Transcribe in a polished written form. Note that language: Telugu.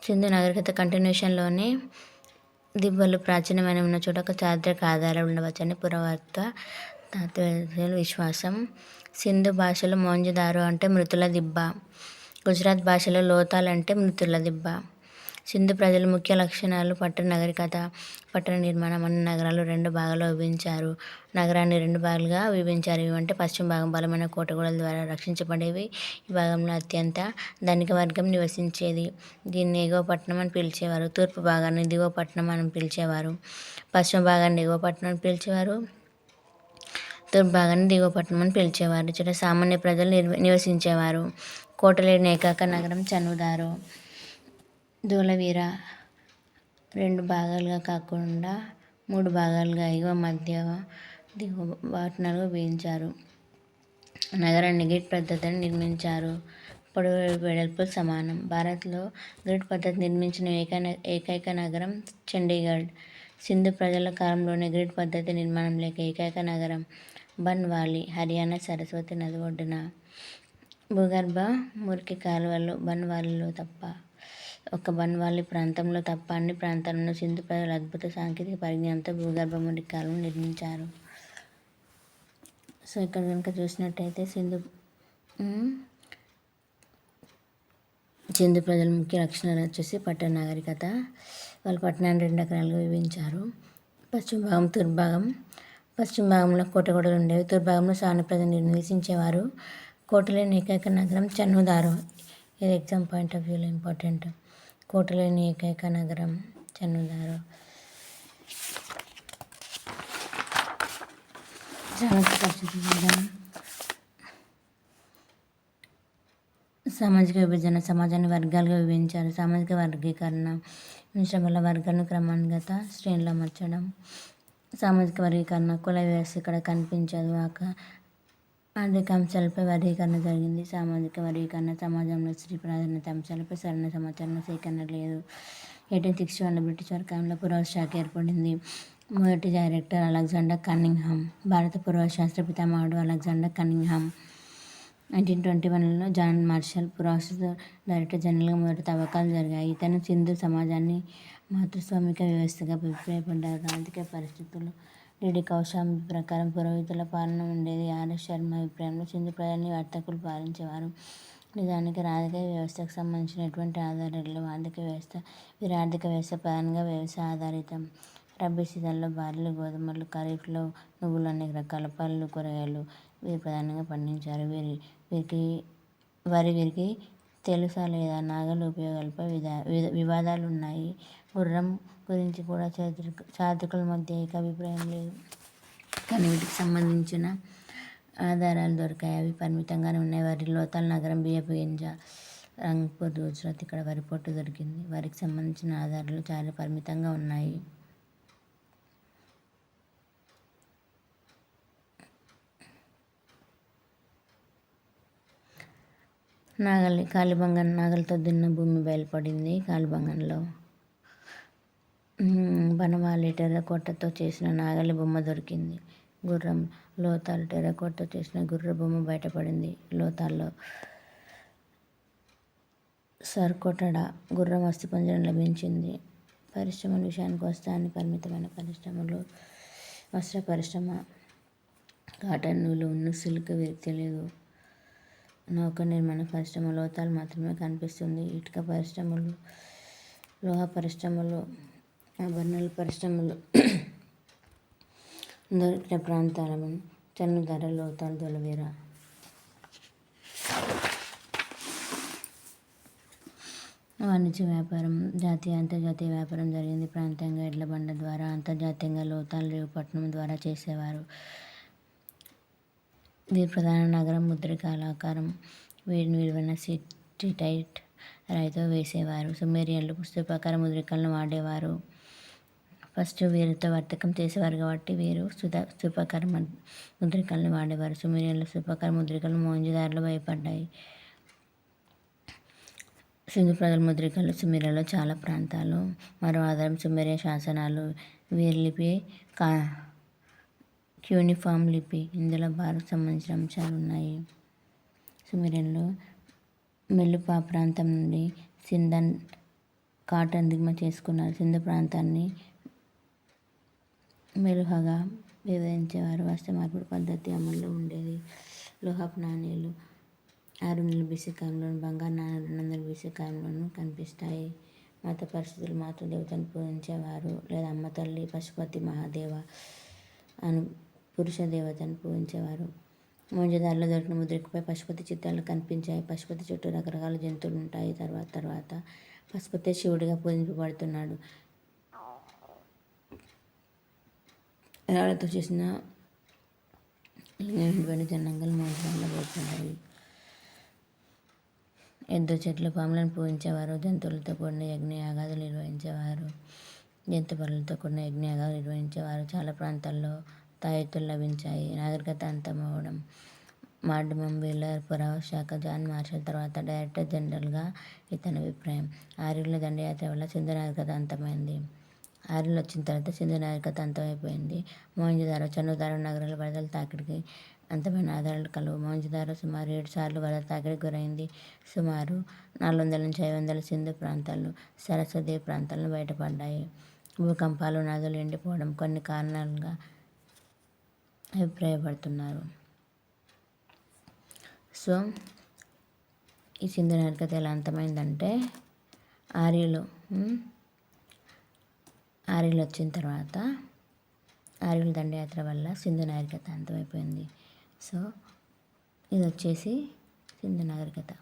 సింధు నాగరికత కంటిన్యూషన్లోనే దిబ్బలు ప్రాచీనమైన ఉన్న చోట ఒక చారిత్రక ఆధారాలు ఉండవచ్చని పురావస్తు తాత్వికుల విశ్వాసం. సింధు భాషలో మోంజదారో అంటే మృతుల దిబ్బ, గుజరాత్ భాషలో లోతాల్ అంటే మృతుల దిబ్బ. సింధు ప్రజల ముఖ్య లక్షణాలు పట్టణ నాగరికత, పట్టణ నిర్మాణం. అన్ని నగరాలు 2 భాగాల్లో విభజించారు. నగరాన్ని 2 భాగాలుగా విభజించారు. ఇవంటే పశ్చిమ భాగం బలమైన కోటగోడల ద్వారా రక్షించబడేవి. ఈ భాగంలో అత్యంత ధనిక వర్గం నివసించేది. దీన్ని ఎగువ పట్టణం అని పిలిచేవారు. తూర్పు భాగాన్ని దిగువ పట్టణం అని పిలిచేవారు. పశ్చిమ భాగాన్ని ఎగువ పట్టణం అని పిలిచేవారు. తూర్పు భాగాన్ని దిగువ పట్టణం అని పిలిచేవారు. ఇక్కడ సామాన్య ప్రజలు నివసించేవారు. కోట లేని ఏకైక నగరం చనుదారో. ధోలవీర 2 భాగాలుగా కాకుండా 3 భాగాలుగా ఎగువ, మధ్య, దిగువ పట్టణాలుగా విభజించారు. నగరాన్ని గ్రిడ్ పద్ధతిని నిర్మించారు. పొడవు వెడల్పులు సమానం. భారత్లో గ్రిడ్ పద్ధతి నిర్మించిన ఏకైక నగరం చండీగఢ్. సింధు ప్రజల కాలంలోనే గ్రిడ్ పద్ధతి నిర్మాణం లేక ఏకైక నగరం బన్వాలి, హర్యానా సరస్వతి నది ఒడ్డున. భూగర్భ మురికి కాలువలు బన్వాలీలో తప్ప, ఒక బన్వాలి ప్రాంతంలో తప్ప అన్ని ప్రాంతాలను సింధు ప్రజలు అద్భుత సాంకేతిక పరిజ్ఞానంతో భూగర్భ మురికి కాలువలు నిర్మించారు. సో ఇక్కడ కనుక చూసినట్టయితే సింధు ప్రజల ముఖ్య లక్షణాలు వచ్చేసి పట్టణ నాగరికత. వాళ్ళు పట్టణాన్ని 2 రకాలుగా విభజించారు. పశ్చిమ భాగం, తూర్పు భాగం. పశ్చిమ భాగంలో కోటగోడలు ఉండేవి. తూర్పు భాగంలో సామాన్య ప్రజలు నివసించేవారు. కోటలేని ఏకైక నగరం చనుదారో. ఇది ఎగ్జామ్ పాయింట్ ఆఫ్ వ్యూలో ఇంపార్టెంట్. కోటలేని ఏకైక నగరం చనుదారో. సామాజిక విభజన. సమాజాన్ని వర్గాలుగా విభజించారు. సామాజిక వర్గీకరణ మిశ్రమల వర్గాలను క్రమానుగత శ్రేణులు అమర్చడం. సామాజిక వర్గీకరణ. కుల వ్యవస్థ ఇక్కడ కనిపించదు. ఆర్థిక అంశాలపై వర్గీకరణ జరిగింది. సామాజిక వర్గీకరణ. సమాజంలో స్త్రీ ప్రాధాన్యత అంశాలపై సరైన సమాచారం సేకరణ లేదు. 1861లో బ్రిటిష్ వారి కాలంలో పురావస్తు శాఖ ఏర్పడింది. మొదటి డైరెక్టర్ అలెగ్జాండర్ కన్నింగ్హామ్. భారత పురావస్తు శాస్త్ర పితామహుడు అలెగ్జాండర్ కన్నింగ్హామ్. 1921లో జాన్ మార్షల్ పురావస్తు డైరెక్టర్ జనరల్గా మొదటి తవ్వకాలు జరిగాయి. ఇతను సింధు సమాజాన్ని మాతృస్వామిక వ్యవస్థగా అభిప్రాయపడ్డారు. రాజకీయ పరిస్థితులు. డి కౌశాంబి ప్రకారం పురోహితుల పాలన ఉండేది. ఆర్ఎస్ శర్మ అభిప్రాయంలో సింధు ప్రజల్ని వర్తకులు పాలించేవారు. నిజానికి రాజకీయ వ్యవస్థకు సంబంధించిన ఎటువంటి ఆధారాలు లేవు. వీరి ఆర్థిక వ్యవస్థ ప్రధానంగా వ్యవసాయ ఆధారితం. రబీ సీజన్లో బార్లీ, గోధుమలు, ఖరీఫ్లో నువ్వులు, అనేక రకాల పళ్ళు, కూరగాయలు వీరు ప్రధానంగా పండించారు. వీరికి తెలుసా లేదా నాగలి ఉపయోగాలపై వివాదాలు ఉన్నాయి. గుర్రం గురించి కూడా చారిత్రకుల మధ్య ఏకాభిప్రాయం లేదు. కానీ వీటికి సంబంధించిన ఆధారాలు దొరికాయి. అవి పరిమితంగానే ఉన్నాయి. వరి లోతాల్ నగరం, బియ్యపు గింజ, రంగ్పూర్, గుజరాత్. ఇక్కడ వరి పొట్టు దొరికింది. వారికి సంబంధించిన ఆధారాలు చాలా పరిమితంగా ఉన్నాయి. కాలిబంగన్. నాగలితో దున్న భూమి బయలుపడింది కాలిబంగన్లో. బనవాలి టెర్రకోటతో చేసిన నాగలి బొమ్మ దొరికింది. గుర్రం. లోతాల్ టెర్రకోటతో చేసిన గుర్ర బొమ్మ బయటపడింది లోతాల్లో. సర్కోటడా గుర్రం అస్థిపంజరం లభించింది. పరిశ్రమల విషయానికి వస్తే అన్ని పరిమితమైన పరిశ్రమలు. వస్త్ర పరిశ్రమ, కాటన్, నూలు, ఉన్ను, సిల్క్ వీరికి తెలియదు. నౌక నిర్మాణ పరిశ్రమ లోతాల్ మాత్రమే కనిపిస్తుంది. ఇటుక పరిశ్రమలు, లోహ పరిశ్రమలు, ఆభరణాల పరిశ్రమలు దొరికిన ప్రాంతాలను చనుదారో, లోతాల్, ధోలవీర. వాణిజ్య వ్యాపారం. జాతీయ, అంతర్జాతీయ వ్యాపారం జరిగింది. ప్రాంతీయంగా ఎడ్ల బండ ద్వారా, అంతర్జాతీయంగా లోతాల్ రేవు పట్టణం ద్వారా చేసేవారు. వీరి ప్రధాన నగరం ముద్రికాల ఆకారం. వీటిని విలువైన సిటిటైట్ రాయితో వేసేవారు. సుమేరియన్లు స్థూపాకార ముద్రికలను వాడేవారు. ఫస్ట్ వీరితో వర్తకం చేసేవారు కాబట్టి వీరు స్థూపాకార ముద్రికలను వాడేవారు. సుమేరియన్లు స్థూపాకార ముద్రికలు మోంజదారోలో భయపడ్డాయి. సింధు ప్రజల ముద్రికలు సుమేరియాలో చాలా ప్రాంతాలు. మరో ఆధారం సుమేరియా శాసనాలు. వీరి లిపి క్యూనిఫామ్ లిపి. ఇందులో భారత్ సంబంధించిన అంశాలు ఉన్నాయి. సుమేరియన్లు మెలుపా ప్రాంతం నుండి సింధన్ కాటన్ దిగుమతి చేసుకున్నారు. సింధు ప్రాంతాన్ని మెరుగగా వివరించేవారు. వస్త్ర మార్పిడి పద్ధతి అమల్లో ఉండేది. లోహపు నాణేలు 600 BC కాలంలోను, బంగారు నాణేలు 200 BC కాలంలోను కనిపిస్తాయి. మత పరిస్థితులు మాతృదేవతను పూజించేవారు లేదా అమ్మ తల్లి, పశుపతి, మహాదేవ అను పురుష దేవతను పూజించేవారు. మొహంజదారోలో దొరికిన ముద్రికపై పశుపతి చిత్రాలు కనిపించాయి. పశుపతి చుట్టూ రకరకాల జంతువులు ఉంటాయి. తర్వాత పశుపతి శివుడిగా పూజింపబడుతున్నాడు. రాళ్లతో చేసిన లింగం జనాంగాలు మొహంజదారోలో బయటపడ్డాయి. ఎద్దు, చెట్లు, పాములను పూజించేవారు. జంతువులతో కూడిన యజ్ఞయాగాదులు నిర్వహించేవారు. జంతు బలులతో కూడిన యజ్ఞయాగాలు నిర్వహించేవారు. చాలా ప్రాంతాల్లో తాయెత్తులు లభించాయి. నాగరికత అంతమవడం. మార్డమం వీలర్ పురావశాఖ జాన్ మార్షల్ తర్వాత డైరెక్టర్ జనరల్గా ఇతని అభిప్రాయం. ఆర్యుల దండయాత్ర వల్ల సింధు నాగరికత అంతమైంది. ఆర్యులు వచ్చిన తర్వాత సింధు నాగరికత అంతమైపోయింది. మొహంజదారో, చనుదారో నగరాల వరదల తాకిడికి అంతమైన ఆధారాలు కలవు. మొహంజదారో సుమారు 7 సార్లు వరద తాకిడికి గురైంది. సుమారు 400 నుంచి 500 సింధు ప్రాంతాలు, సరస్వతి ప్రాంతాలను బయటపడ్డాయి. భూకంపాలు, నదులు ఎండిపోవడం కొన్ని కారణాలుగా అభిప్రాయపడుతున్నారు. సో ఈ సింధు నాగరికత ఎలా అంతమైందంటే ఆర్యులు వచ్చిన తర్వాత ఆర్యుల దండయాత్ర వల్ల సింధు నాగరికత అంతమైపోయింది. సో ఇది వచ్చేసి సింధు నాగరికత.